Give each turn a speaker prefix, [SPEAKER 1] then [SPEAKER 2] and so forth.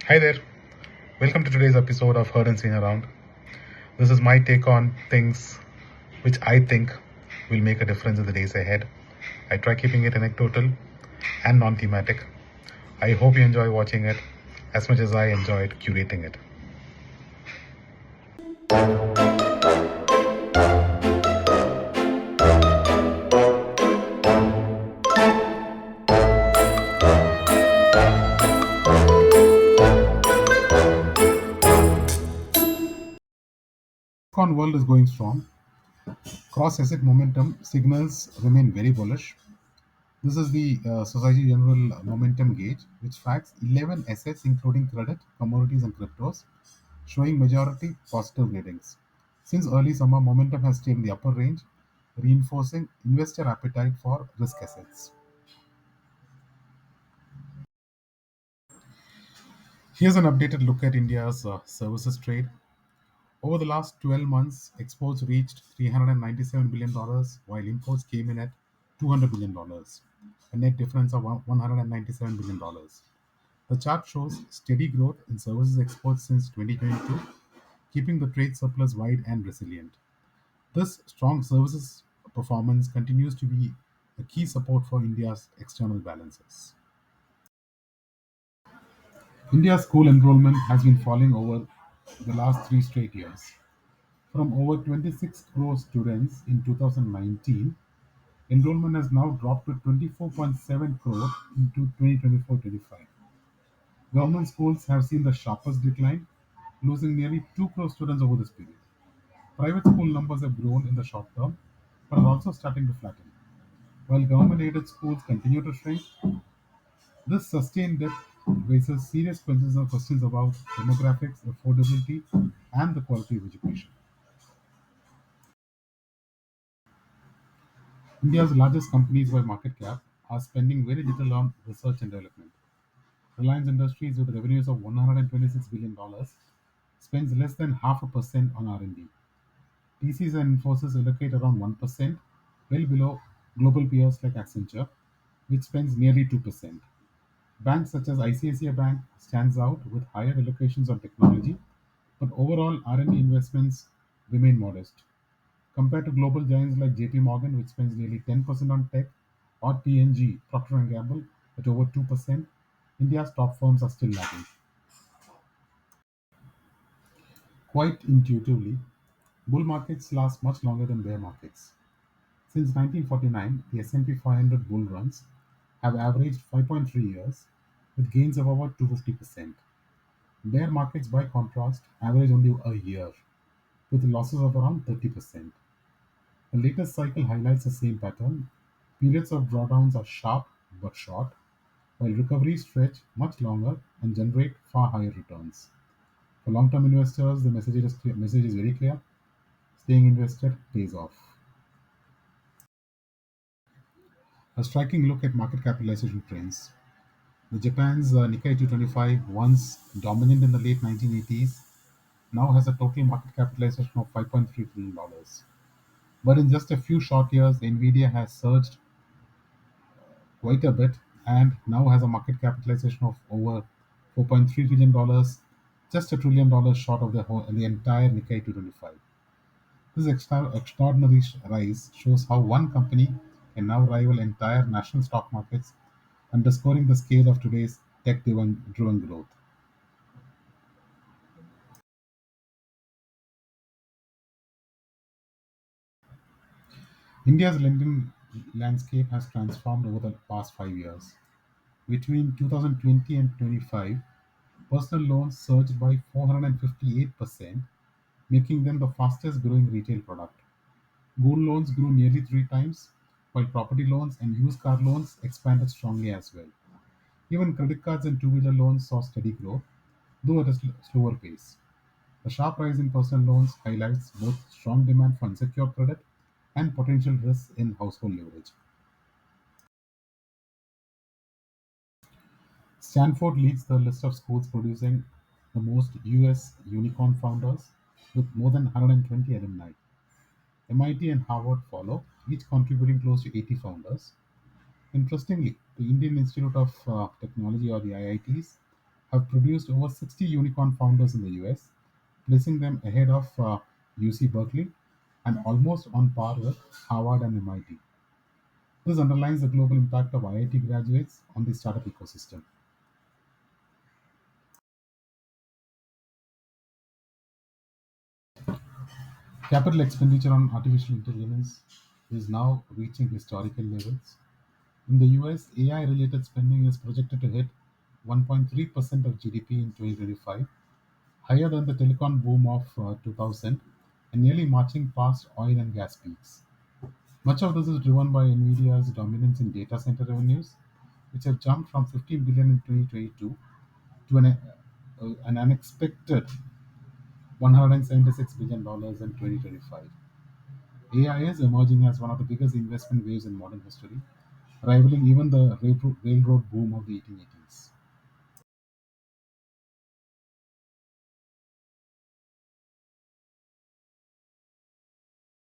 [SPEAKER 1] Hi there. Welcome to today's episode of Heard and Seen Around. This is my take on things which I think will make a difference in the days ahead. I try keeping it anecdotal and non thematic. I hope you enjoy watching it as much as I enjoyed curating it. Bitcoin world is going strong. Cross asset momentum signals remain very bullish. This is the Society General Momentum Gauge, which tracks 11 assets including credit, commodities, and cryptos, showing majority positive readings. Since early summer, momentum has stayed in the upper range, reinforcing investor appetite for risk assets. Here's an updated look at India's services trade. Over the last 12 months, exports reached $397 billion, while imports came in at $200 billion, a net difference of $197 billion. The chart shows steady growth in services exports since 2022, keeping the trade surplus wide and resilient. This strong services performance continues to be a key support for India's external balances. India's school enrollment has been falling over the last three straight years. From over 26 crore students in 2019, enrollment has now dropped to 24.7 crore into 2024-25. Government schools have seen the sharpest decline, losing nearly 2 crore students over this period. Private school numbers have grown in the short term, but are also starting to flatten. While government aided schools continue to shrink, this sustained debt raises serious questions about demographics, affordability, and the quality of education. India's largest companies by market cap are spending very little on research and development. Reliance Industries, with revenues of $126 billion, spends less than half a percent on R&D. TCS and Infosys allocate around 1%, well below global peers like Accenture, which spends nearly 2%. Banks such as ICICI Bank stands out with higher allocations on technology, but overall R&D investments remain modest. Compared to global giants like JP Morgan, which spends nearly 10% on tech, or P&G, Procter& and Gamble, at over 2%, India's top firms are still lagging. Quite intuitively, bull markets last much longer than bear markets. Since 1949, the S&P 500 bull runs have averaged 5.3 years, with gains of about 250%. Bear markets, by contrast, average only a year, with losses of around 30%. The latest cycle highlights the same pattern. Periods of drawdowns are sharp but short, while recoveries stretch much longer and generate far higher returns. For long-term investors, the message is very clear: staying invested pays off. A striking look at market capitalization trends. The Japan's Nikkei 225, once dominant in the late 1980s, now has a total market capitalization of $5.3 trillion. But in just a few short years, Nvidia has surged quite a bit and now has a market capitalization of over $4.3 trillion, just $1 trillion short of the entire Nikkei 225. This extraordinary rise shows how one company can now rival entire national stock markets, underscoring the scale of today's tech-driven growth. India's lending landscape has transformed over the past 5 years. Between 2020 and 25, personal loans surged by 458%, making them the fastest growing retail product. Gold loans grew nearly three times, while property loans and used car loans expanded strongly as well. Even credit cards and two-wheeler loans saw steady growth, though at a slower pace. The sharp rise in personal loans highlights both strong demand for unsecured credit and potential risks in household leverage. Stanford leads the list of schools producing the most US unicorn founders, with more than 120 alumni. MIT and Harvard follow, each contributing close to 80 founders. Interestingly, the Indian Institute of Technology, or the IITs, have produced over 60 unicorn founders in the US, placing them ahead of UC Berkeley and almost on par with Harvard and MIT. This underlines the global impact of IIT graduates on the startup ecosystem. Capital expenditure on artificial intelligence is now reaching historical levels. In the US, AI related spending is projected to hit 1.3% of GDP in 2025, higher than the telecom boom of 2000 and nearly marching past oil and gas peaks. Much of this is driven by Nvidia's dominance in data center revenues, which have jumped from 15 billion in 2022 to an unexpected $176 billion in 2025. AI is emerging as one of the biggest investment waves in modern history, rivaling even the railroad boom of the 1880s.